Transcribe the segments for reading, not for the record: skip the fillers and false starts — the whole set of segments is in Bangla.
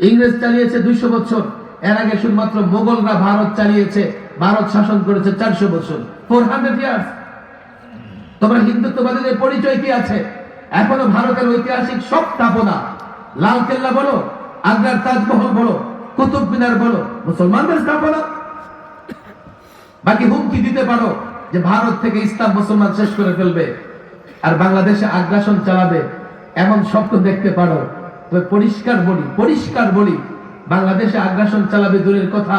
ইংরেজ চালিয়েছে 200 বছর, এর আগে শুধুমাত্র মোগলরা ভারত চালিয়েছে, ভারত শাসন করেছে 400 বছর, 400 ইয়ার্স। তোমরা হিন্দুত্ববাদীদের পরিচয় কি আছে? এখনো ভারতের ঐতিহাসিক সব স্থাপনা, লাল কেল্লা বলো, আগ্রার তাজমহল বলো, কুতুব মিনার বলো, মুসলমানদের স্থাপনা। বাকি হুমকি দিতে পারো যে ভারত থেকে ইসলাম মুসলমান শেষ করে ফেলবে আর বাংলাদেশে আগ্রাসন চালাবে, এমন স্বপ্ন দেখতে পারো। তবে পরিষ্কার বলি বাংলাদেশে আগ্রাসন চালাবে দূরের কথা,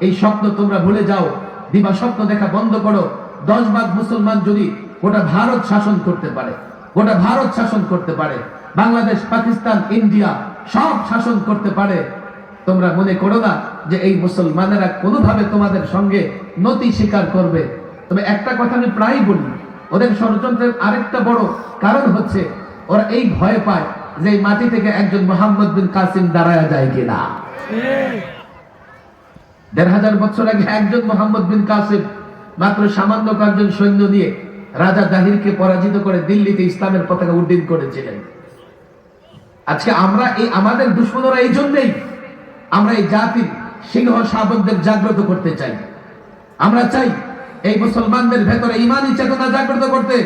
এই স্বপ্ন তোমরা ভুলে যাও। দিবা স্বপ্ন দেখা বন্ধ করো। 10 ভাগ মুসলমান যদি গোটা ভারত শাসন করতে পারে, গোটা ভারত শাসন করতে পারে, বাংলাদেশ, পাকিস্তান, ইন্ডিয়া সব শাসন করতে পারে, তোমরা মনে করো না যে এই মুসলমানেরা কোনোভাবে তোমাদের সঙ্গে নতি স্বীকার করবে? তবে একটা কথা আমি প্রায় বলি, ওদের ষড়যন্ত্রের আরেকটা বড় কারণ হচ্ছে ওরা এই ভয় পায় যে এই মাটি থেকে একজন মোহাম্মদ বিন কাসিম দাঁড়ায়া যায় কিনা। 1500 বছর আগে একজন মোহাম্মদ বিন কাসিম মাত্র সামান্য কয়েকজন সৈন্য নিয়ে রাজা জাহিরকে পরাজিত করে দিল্লিতে ইসলামের পতাকা উড্ডীন করেছিলেন। আজকে আমরা আমাদের দুশ্মনরা এই জন্যই আমরা এই জাতির সিংহ শাবকদের জাগ্রত করতে চাই। আমরা চাই এই মুসলমানদের ভেতরে ঈমানি চেতনা জাগ্রত করতে।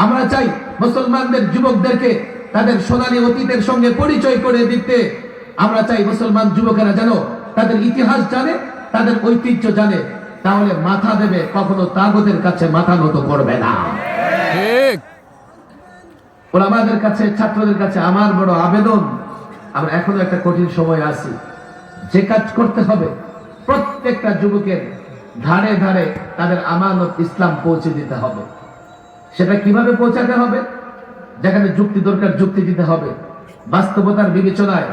আমরা চাই মুসলমানদের যুবকদেরকে তাদের সোনালী অতীতের সঙ্গে পরিচয় করে দিতে। আমরা চাই মুসলমান যুবকেরা যেন তাদের ইতিহাস জানে, তাদের ঐতিহ্য জানে, তাহলে মাথা দেবে, কখনো তাগুতের কাছে মাথা নত করবে না। ঠিক। ওলামাদের কাছে, ছাত্রদের কাছে আমার বড় আবেদন, আমরা এখনো একটা কঠিন সময় আছি, যে কাজ করতে হবে প্রত্যেকটা যুবকের ধারে ধারে তাদের আমানত ইসলাম পৌঁছে দিতে হবে। সেটা কিভাবে পৌঁছাতে হবে? যেখানে যুক্তি দরকার যুক্তি দিতে হবে, বাস্তবতার বিবেচনায়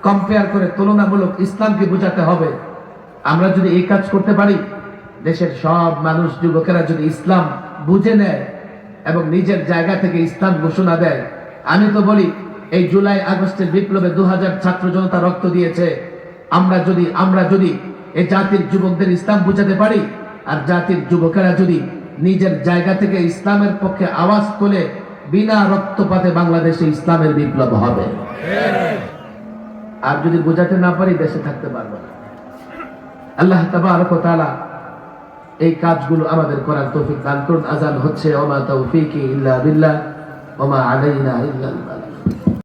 কম্পেয়ার করে তুলনামূলক ইসলামকে বোঝাতে হবে। আমরা যদি এই কাজ করতে পারি, দেশের সব মানুষ, যুবকেরা যদি ইসলাম বুঝে নেয় এবং নিজের জায়গা থেকে ইসলাম ঘোষণা দেয়, আমি তো বলি এই জুলাই আগস্টের বিপ্লবে 2000 ছাত্র জনতা রক্ত দিয়েছে। আমরা যদি এই জাতির যুবকদের ইসলাম বুঝাতে পারি, আর জাতির যুবকেরা যদি নিজের জায়গা থেকে ইসলামের পক্ষে আওয়াজ তোলে, বিনা রক্তপাতে বাংলাদেশে ইসলামের বিপ্লব হবে। আর যদি বোঝাতে না পারি, দেশে থাকতে পারবো না। আল্লাহ তাবারক ওয়া তাআলা এই কাজগুলো আমাদের করার তৌফিক দান করুন। আযান হচ্ছে, ওয়া মা তাওফীকি ইল্লা বিল্লাহ ওয়া মা আলাইনা ইল্লাল বালাগ।